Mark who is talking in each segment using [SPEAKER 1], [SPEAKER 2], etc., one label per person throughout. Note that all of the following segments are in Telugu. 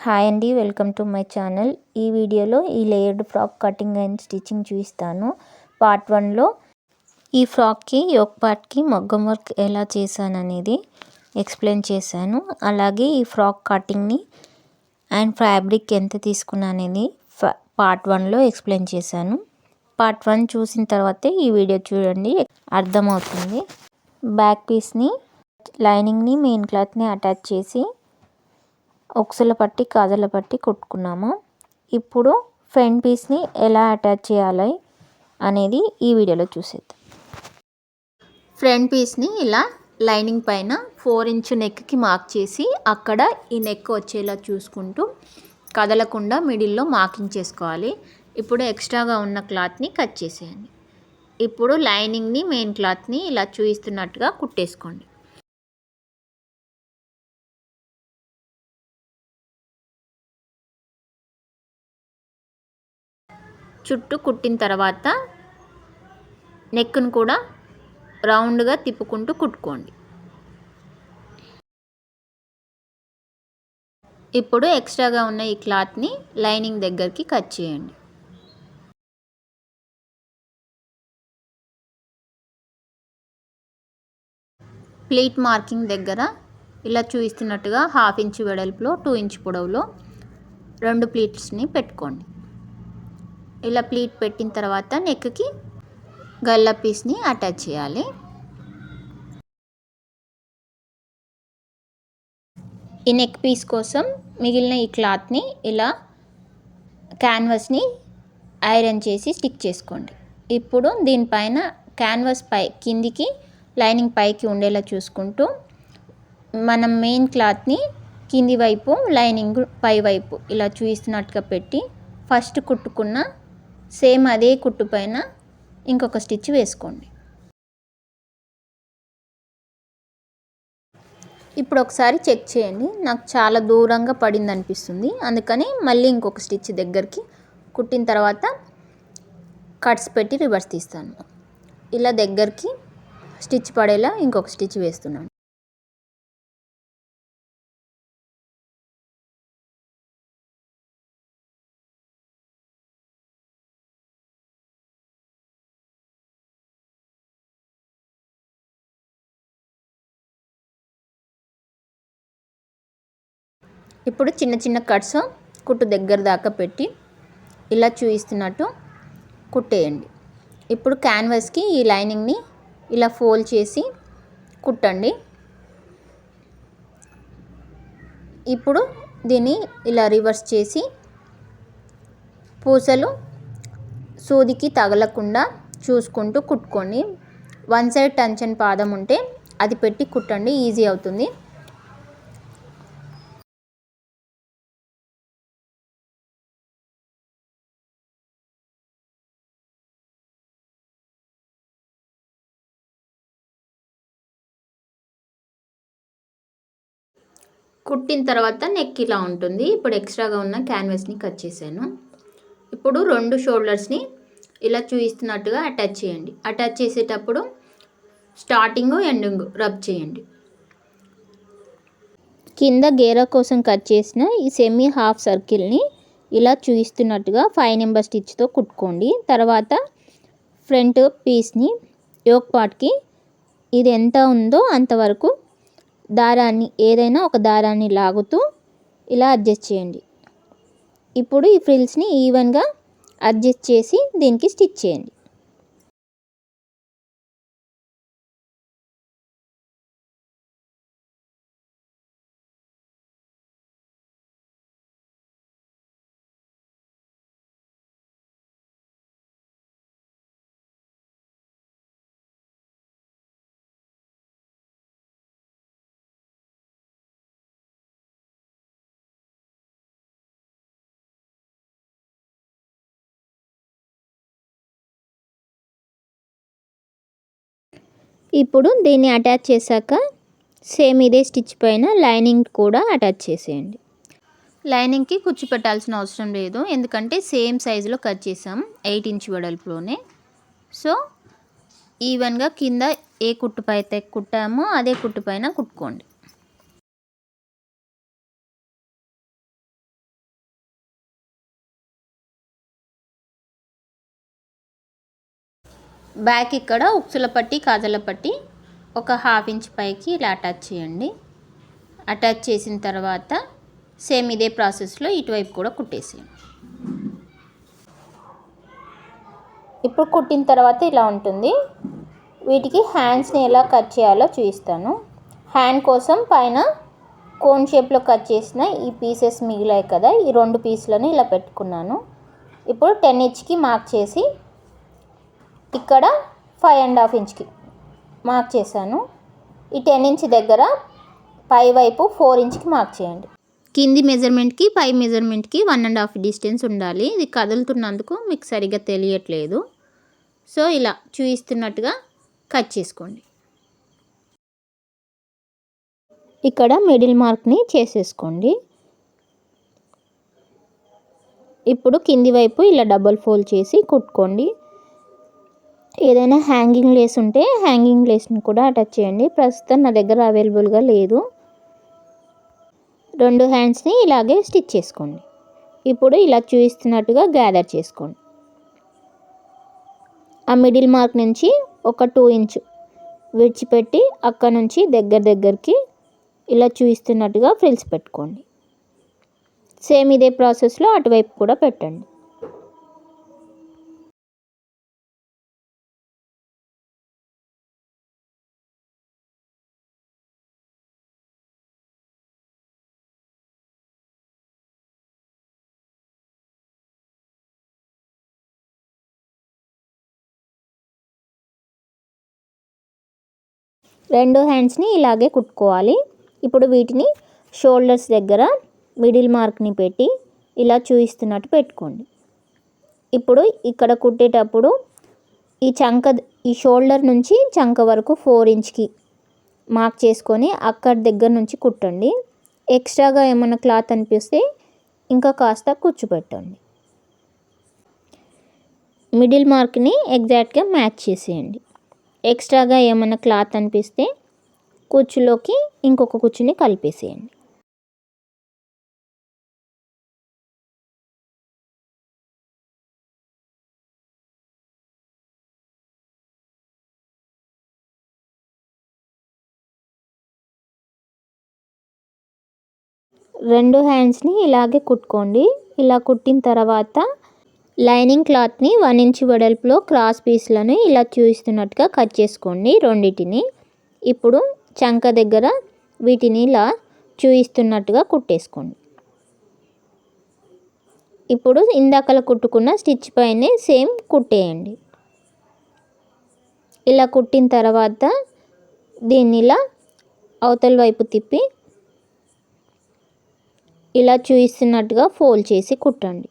[SPEAKER 1] హాయ్ అండి, వెల్కమ్ టు మై ఛానల్. ఈ వీడియోలో ఈ layered frock cutting and stitching చూపిస్తాను. పార్ట్ 1లో ఈ ఫ్రాక్కి యోక్ పార్ట్కి మగ్గం వర్క్ ఎలా చేశాననేది ఎక్స్ప్లెయిన్ చేశాను. అలాగే ఈ ఫ్రాక్ కటింగ్ని అండ్ ఫ్యాబ్రిక్ ఎంత తీసుకున్నా అనేది పార్ట్ 1లో ఎక్స్ప్లెయిన్ చేశాను. పార్ట్ 1 చూసిన తర్వాతే ఈ వీడియో చూడండి, అర్థమవుతుంది. బ్యాక్ పీస్ని, లైనింగ్ని, మెయిన్ క్లాత్ని అటాచ్ చేసి ఒక్సుల పట్టి, కాజల పట్టి కుట్టుకున్నాము. ఇప్పుడు ఫ్రంట్ పీస్ని ఎలా అటాచ్ చేయాలి అనేది ఈ వీడియోలో చూసేద్దాం. ఫ్రంట్ పీస్ని ఇలా లైనింగ్ పైన 4 ఇంచ్ నెక్కి మార్క్ చేసి అక్కడ ఈ నెక్ వచ్చేలా చూసుకుంటూ కదలకుండా మిడిల్లో మార్కింగ్ చేసుకోవాలి. ఇప్పుడు ఎక్స్ట్రాగా ఉన్న క్లాత్ని కట్ చేసేయండి. ఇప్పుడు లైనింగ్ని, మెయిన్ క్లాత్ని ఇలా చూపిస్తున్నట్టుగా కుట్టేసుకోండి. చుట్టూ కుట్టిన తర్వాత నెక్ను కూడా రౌండ్గా తిప్పుకుంటూ కుట్టుకోండి. ఇప్పుడు ఎక్స్ట్రాగా ఉన్న ఈ క్లాత్ని లైనింగ్ దగ్గరికి కట్ చేయండి. ప్లీట్ మార్కింగ్ దగ్గర ఇలా చూపిస్తున్నట్టుగా 1/2 ఇంచ్ వెడల్పులో 2 ఇంచ్ పొడవులో 2 ప్లీట్స్ని పెట్టుకోండి. ఇలా ప్లీట్ పెట్టిన తర్వాత నెక్కి గల్ల పీస్ని అటాచ్ చేయాలి. ఈ నెక్ పీస్ కోసం మిగిలిన ఈ క్లాత్ని ఇలా క్యాన్వాస్ని ఐరన్ చేసి స్టిక్ చేసుకోండి. ఇప్పుడు దీనిపైన క్యాన్వాస్ పై కిందికి, లైనింగ్ పైకి ఉండేలా చూసుకుంటూ మనం మెయిన్ క్లాత్ని కింది వైపు, లైనింగ్ పై వైపు ఇలా చూపిస్తున్నట్టుగా పెట్టి ఫస్ట్ కుట్టుకున్న సేమ్ అదే కుట్టు పైన ఇంకొక స్టిచ్ వేసుకోండి. ఇప్పుడు ఒకసారి చెక్ చేయండి. నాకు చాలా దూరంగా పడింది అనిపిస్తుంది, అందుకని మళ్ళీ ఇంకొక స్టిచ్ దగ్గరికి కుట్టిన తర్వాత కట్స్ పెట్టి రివర్స్ తీస్తాను. ఇలా దగ్గరికి స్టిచ్ పడేలా ఇంకొక స్టిచ్ వేస్తున్నాను. ఇప్పుడు చిన్న చిన్న కట్స్ కుట్టు దగ్గర దాకా పెట్టి ఇలా చూపిస్తున్నట్టు కుట్టేయండి. ఇప్పుడు క్యాన్వాస్కి ఈ లైనింగ్ని ఇలా ఫోల్డ్ చేసి కుట్టండి. ఇప్పుడు దీన్ని ఇలా రివర్స్ చేసి పూసలు సూదికి తగలకుండా చూసుకుంటూ కుట్టుకోండి. వన్ సైడ్ టెన్షన్ పాదం ఉంటే అది పెట్టి కుట్టండి, ఈజీ అవుతుంది. కుట్టిన తర్వాత నెక్ ఇలా ఉంటుంది. ఇప్పుడు ఎక్స్ట్రాగా ఉన్న క్యాన్వాస్ని కట్ చేశాను. ఇప్పుడు 2 షోల్డర్స్ని ఇలా చూపిస్తున్నట్టుగా అటాచ్ చేయండి. అటాచ్ చేసేటప్పుడు స్టార్టింగ్, ఎండింగ్ రబ్ చేయండి. కింద గేరా కోసం కట్ చేసిన ఈ సెమీ హాఫ్ సర్కిల్ని ఇలా చూపిస్తున్నట్టుగా 5 నెంబర్ స్టిచ్తో కుట్టుకోండి. తర్వాత ఫ్రంట్ పీస్ని యోక్ పార్ట్కి ఇది ఎంత ఉందో అంతవరకు దారాన్ని, ఏదైనా ఒక దారాన్ని లాగుతూ ఇలా అడ్జస్ట్ చేయండి. ఇప్పుడు ఈ ఫ్రిల్స్ని ఈవెన్గా అడ్జస్ట్ చేసి దీనికి స్టిచ్ చేయండి. ఇప్పుడు దీన్ని అటాచ్ చేశాక సేమ్ ఇదే స్టిచ్ పైన లైనింగ్ కూడా అటాచ్ చేసేయండి. లైనింగ్కి కుచ్చు పెట్టాల్సిన అవసరం లేదు, ఎందుకంటే సేమ్ సైజులో కట్ చేసాం 8 ఇంచ్ వెడల్పులోనే. సో ఈవెన్గా కింద ఏ కుట్టు పై అయితే కుట్టామో అదే కుట్టు పైన కుట్టుకోండి. బ్యాక్ ఇక్కడ ఉక్సుల పట్టి కాజల పట్టి ఒక 1/2 ఇంచ్ పైకి ఇలా అటాచ్ చేయండి. అటాచ్ చేసిన తర్వాత సేమ్ ఇదే ప్రాసెస్లో ఇటువైపు కూడా కుట్టేసేయండి. ఇప్పుడు కుట్టిన తర్వాత ఇలా ఉంటుంది. వీటికి హ్యాండ్స్ని ఎలా కట్ చేయాలో చూపిస్తాను. హ్యాండ్ కోసం పైన కోన్ షేప్లో కట్ చేసిన ఈ పీసెస్ మిగిలాయి కదా, ఈ 2 పీసులను ఇలా పెట్టుకున్నాను. ఇప్పుడు 10 ఇంచ్కి మార్క్ చేసి ఇక్కడ 5.5 ఇంచ్కి మార్క్ చేశాను. ఈ 10 ఇంచ్ దగ్గర పై వైపు 4 ఇంచ్కి మార్క్ చేయండి. కింది మెజర్మెంట్కి పై మెజర్మెంట్కి 1.5 డిస్టెన్స్ ఉండాలి. ఇది కదులుతున్నందుకు మీకు సరిగ్గా తెలియట్లేదు. సో ఇలా చూపిస్తున్నట్టుగా కట్ చేసుకోండి. ఇక్కడ మిడిల్ మార్క్ని చేసేసుకోండి. ఇప్పుడు కింది వైపు ఇలా డబుల్ ఫోల్డ్ చేసి కుట్టుకోండి. ఏదైనా హ్యాంగింగ్ లేస్ ఉంటే హ్యాంగింగ్ లేస్ని కూడా అటాచ్ చేయండి. ప్రస్తుతం నా దగ్గర అవైలబుల్గా లేదు. 2 హ్యాండ్స్ని ఇలాగే స్టిచ్ చేసుకోండి. ఇప్పుడు ఇలా చూపిస్తున్నట్టుగా గ్యాదర్ చేసుకోండి. ఆ మిడిల్ మార్క్ నుంచి ఒక 2 ఇంచ్ విడిచిపెట్టి అక్కడ నుంచి దగ్గరికి ఇలా చూపిస్తున్నట్టుగా ఫ్రిల్స్ పెట్టుకోండి. సేమ్ ఇదే ప్రాసెస్లో అటువైపు కూడా పెట్టండి. రెండు హ్యాండ్స్ని ఇలాగే కుట్టుకోవాలి. ఇప్పుడు వీటిని షోల్డర్స్ దగ్గర మిడిల్ మార్క్ని పెట్టి ఇలా చూపిస్తున్నట్టు పెట్టుకోండి. ఇప్పుడు ఇక్కడ కుట్టేటప్పుడు ఈ షోల్డర్ నుంచి చంక వరకు 4 ఇంచ్కి మార్క్ చేసుకొని అక్కడి దగ్గర నుంచి కుట్టండి. ఎక్స్ట్రాగా ఏమైనా క్లాత్ అనిపిస్తే ఇంకా కాస్త కూర్చోపెట్టండి. మిడిల్ మార్క్ని ఎగ్జాక్ట్గా మ్యాచ్ చేసేయండి. ఎక్స్ట్రాగా ఏమైనా క్లాత్ అనిపిస్తే కుచ్చులోకి ఇంకొక కుచ్చుని కలిపేసేయండి. రెండు హ్యాండ్స్ని ఇలాగే కుట్టుకోండి. ఇలా కుట్టిన తర్వాత లైనింగ్ క్లాత్ని 1 ఇంచ్ వెడల్పులో క్రాస్ పీస్లను ఇలా చూపిస్తున్నట్టుగా కట్ చేసుకోండి రెండింటిని. ఇప్పుడు చంక దగ్గర వీటిని ఇలా చూపిస్తున్నట్టుగా కుట్టేసుకోండి. ఇప్పుడు ఇందాకలా కుట్టుకున్న స్టిచ్ పైనే సేమ్ కుట్టేయండి. ఇలా కుట్టిన తర్వాత దీన్ని ఇలా అవతల వైపు తిప్పి ఇలా చూపిస్తున్నట్టుగా ఫోల్డ్ చేసి కుట్టండి.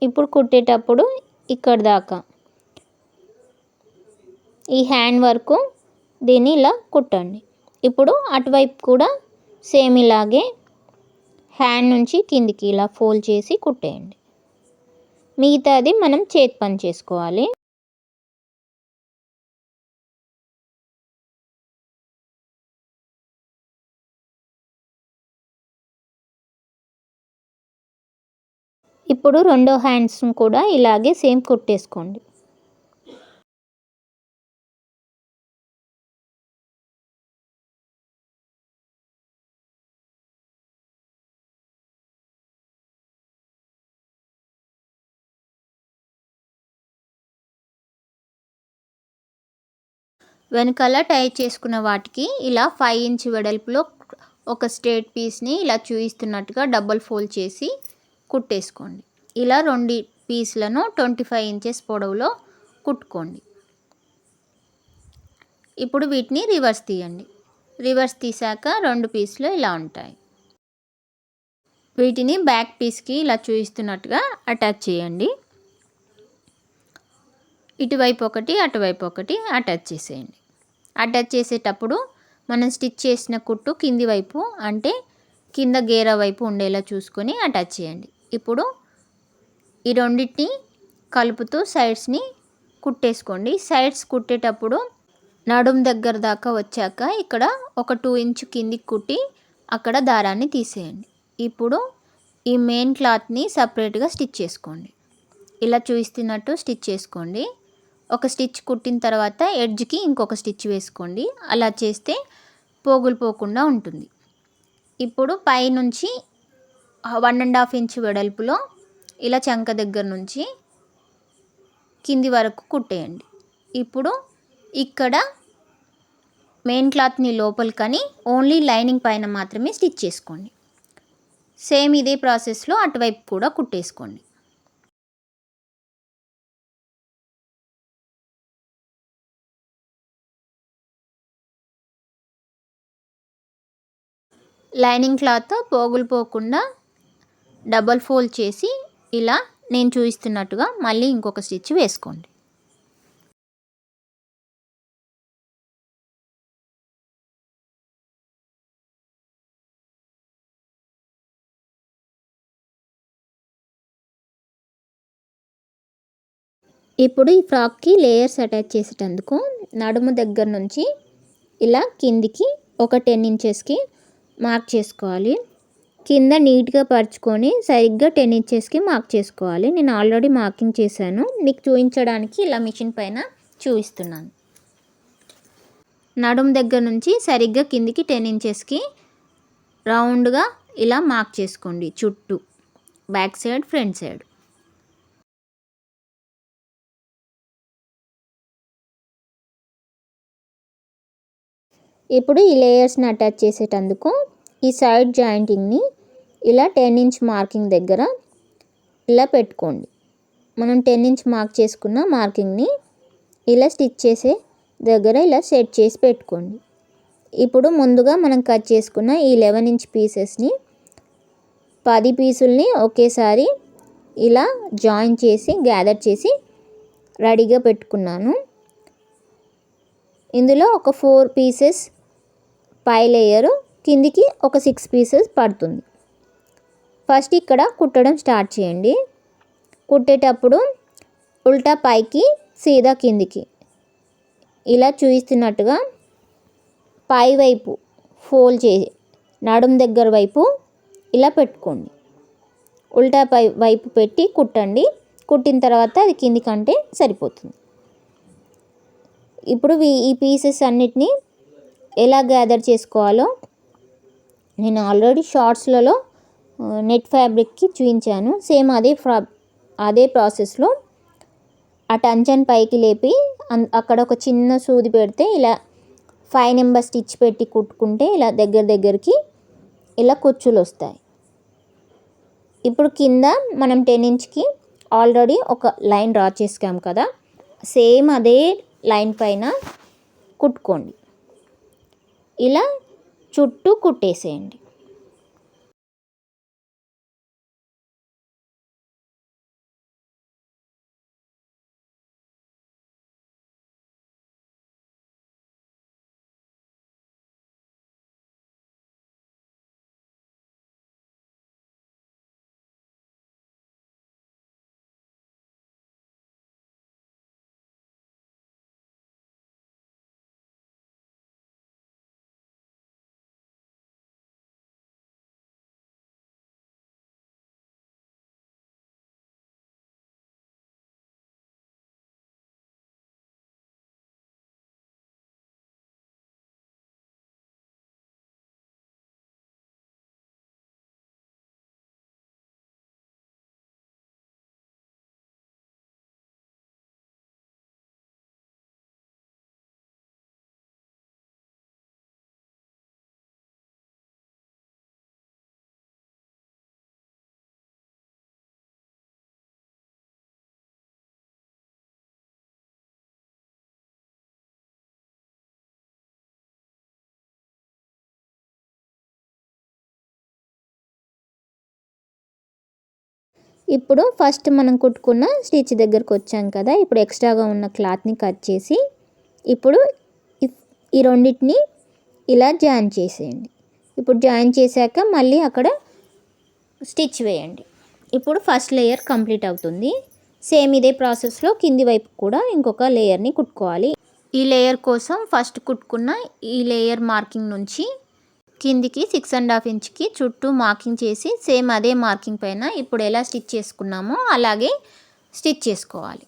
[SPEAKER 1] ఇప్పుడు కుట్టేటప్పుడు ఇక్కడ దాకా ఈ హ్యాండ్ వరకు దీన్ని ఇలా కుట్టండి. ఇప్పుడు అటువైపు కూడా సేమ్ ఇలాగే హ్యాండ్ నుంచి కిందికి ఇలా ఫోల్డ్ చేసి కుట్టేయండి. మిగతాది మనం చేతి పని చేసుకోవాలి. ఇప్పుడు రెండో హ్యాండ్స్ కూడా ఇలాగే సేమ్ కుట్టేసుకోండి. వెనకాల టై చేసుకున్న వాటికి ఇలా 5 ఇంచ్ వెడల్పులో ఒక స్ట్రేట్ పీస్ని ఇలా చూపిస్తున్నట్టుగా డబుల్ ఫోల్డ్ చేసి కుట్టేసుకోండి. ఇలా 2 పీస్లను 25 ఇంచెస్ పొడవులో కుట్టుకోండి. ఇప్పుడు వీటిని రివర్స్ తీయండి. రివర్స్ తీసాక 2 పీసులు ఇలా ఉంటాయి. వీటిని బ్యాక్ పీస్కి ఇలా చూపిస్తున్నట్టుగా అటాచ్ చేయండి. ఇటువైపు ఒకటి అటువైపు ఒకటి అటాచ్ చేసేయండి. అటాచ్ చేసేటప్పుడు మనం స్టిచ్ చేసిన కుట్టు కింది వైపు అంటే కింద గేర వైపు ఉండేలా చూసుకొని అటాచ్ చేయండి. ఇప్పుడు ఈ రెండింటిని కలుపుతూ సైడ్స్ని కుట్టేసుకోండి. సైడ్స్ కుట్టేటప్పుడు నడుం దగ్గర దాకా వచ్చాక ఇక్కడ ఒక 2 ఇంచ్ కిందికి కుట్టి అక్కడ దారాన్ని తీసేయండి. ఇప్పుడు ఈ మెయిన్ క్లాత్ని సపరేట్గా స్టిచ్ చేసుకోండి. ఇలా చూస్తున్నట్టు స్టిచ్ చేసుకోండి. ఒక స్టిచ్ కుట్టిన తర్వాత ఎడ్జ్కి ఇంకొక స్టిచ్ వేసుకోండి. అలా చేస్తే పోగులు పోకుండా ఉంటుంది. ఇప్పుడు పైనుంచి 1.5 ఇంచ్ వెడల్పులో ఇలా చంక దగ్గర నుంచి కింది వరకు కుట్టేయండి. ఇప్పుడు ఇక్కడ మెయిన్ క్లాత్ని లోపలికని ఓన్లీ లైనింగ్ పైన మాత్రమే స్టిచ్ చేసుకోండి. సేమ్ ఇదే ప్రాసెస్లో అటువైపు కూడా కుట్టేసుకోండి. లైనింగ్ క్లాత్ పోగులు పోకుండా డబల్ ఫోల్డ్ చేసి ఇలా నేను చూపిస్తున్నట్టుగా మళ్ళీ ఇంకొక స్టిచ్ వేసుకోండి. ఇప్పుడు ఈ ఫ్రాక్కి లేయర్స్ అటాచ్ చేసేటందుకు నడుము దగ్గర నుంచి ఇలా కిందికి ఒక 10 ఇంచెస్కి మార్క్ చేసుకోవాలి. కింద నీట్గా పరుచుకొని సరిగ్గా 10 ఇంచెస్కి మార్క్ చేసుకోవాలి. నేను ఆల్రెడీ మార్కింగ్ చేశాను, మీకు చూపించడానికి ఇలా మిషన్ పైన చూపిస్తున్నాను. నడుము దగ్గర నుంచి సరిగ్గా కిందికి 10 ఇంచెస్కి రౌండ్గా ఇలా మార్క్ చేసుకోండి. చుట్టూ బ్యాక్ సైడ్ ఫ్రంట్ సైడ్. ఇప్పుడు ఈ లేయర్స్ని అటాచ్ చేసేటందుకు ఈ సైడ్ జాయింటింగ్ని ఇలా 10 ఇంచ్ మార్కింగ్ దగ్గర ఇలా పెట్టుకోండి. మనం 10 ఇంచ్ మార్క్ చేసుకున్న మార్కింగ్ని ఇలా స్టిచ్ చేసే దగ్గర ఇలా సెట్ చేసి పెట్టుకోండి. ఇప్పుడు ముందుగా మనం కట్ చేసుకున్న ఈ 11 ఇంచ్ పీసెస్ని 10 పీసుల్ని ఒకేసారి ఇలా జాయిన్ చేసి గ్యాదర్ చేసి రెడీగా పెట్టుకున్నాను. ఇందులో ఒక 4 పీసెస్ పై లేయరు, కిందికి ఒక 6 పీసెస్ పడుతుంది. ఫస్ట్ ఇక్కడ కుట్టడం స్టార్ట్ చేయండి. కుట్టేటప్పుడు ఉల్టా పైకి సీదా కిందికి ఇలా చూపిస్తున్నట్టుగా పై వైపు ఫోల్డ్ చేసి నడుం దగ్గర వైపు ఇలా పెట్టుకోండి. ఉల్టా పై వైపు పెట్టి కుట్టండి. కుట్టిన తర్వాత అది కిందికంటే సరిపోతుంది. ఇప్పుడు ఈ పీసెస్ అన్నిటినీ ఎలా గ్యాదర్ చేసుకోవాలో నేను ఆల్రెడీ షార్ట్స్లలో నెట్ ఫ్యాబ్రిక్కి చూపించాను. సేమ్ అదే ప్రాసెస్లో ఆ టంచన్ పైకి లేపి అక్కడ ఒక చిన్న సూది పెడితే ఇలా 5 నెంబర్ స్టిచ్ పెట్టి కుట్టుకుంటే ఇలా దగ్గరికి ఇలా కుచ్చులు వస్తాయి. ఇప్పుడు కింద మనం 10 ఇంచ్కి ఆల్రెడీ ఒక లైన్ డ్రా చేసుకాం కదా, సేమ్ అదే లైన్ పైన కుట్టుకోండి. ఇలా చుట్టూ కుట్టేసేయండి. ఇప్పుడు ఫస్ట్ మనం కుట్టుకున్న స్టిచ్ దగ్గరకు వచ్చాం కదా, ఇప్పుడు ఎక్స్ట్రాగా ఉన్న క్లాత్ని కట్ చేసి ఇప్పుడు ఈ రెండింటిని ఇలా జాయిన్ చేసేయండి. ఇప్పుడు జాయిన్ చేశాక మళ్ళీ అక్కడ స్టిచ్ వేయండి. ఇప్పుడు ఫస్ట్ లేయర్ కంప్లీట్ అవుతుంది. సేమ్ ఇదే ప్రాసెస్లో కింది వైపు కూడా ఇంకొక లేయర్ని కుట్టుకోవాలి. ఈ లేయర్ కోసం ఫస్ట్ కుట్టుకున్న ఈ లేయర్ మార్కింగ్ నుంచి కిందికి 6.5 ఇంచ్కి చుట్టూ మార్కింగ్ చేసి సేమ్ అదే మార్కింగ్ పైన ఇప్పుడు ఎలా స్టిచ్ చేసుకున్నామో అలాగే స్టిచ్ చేసుకోవాలి.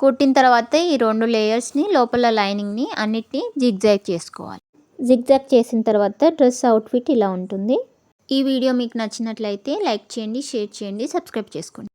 [SPEAKER 1] కుట్టిన తర్వాత ఈ 2 లేయర్స్ని లోపల లైనింగ్ని అన్నిటినీ జిగ్జాగ్ చేసుకోవాలి. జిగ్జాగ్ చేసిన తర్వాత డ్రెస్ అవుట్ఫిట్ ఇలా ఉంటుంది. ఈ వీడియో మీకు నచ్చినట్లయితే లైక్ చేయండి, షేర్ చేయండి, సబ్స్క్రైబ్ చేసుకోండి.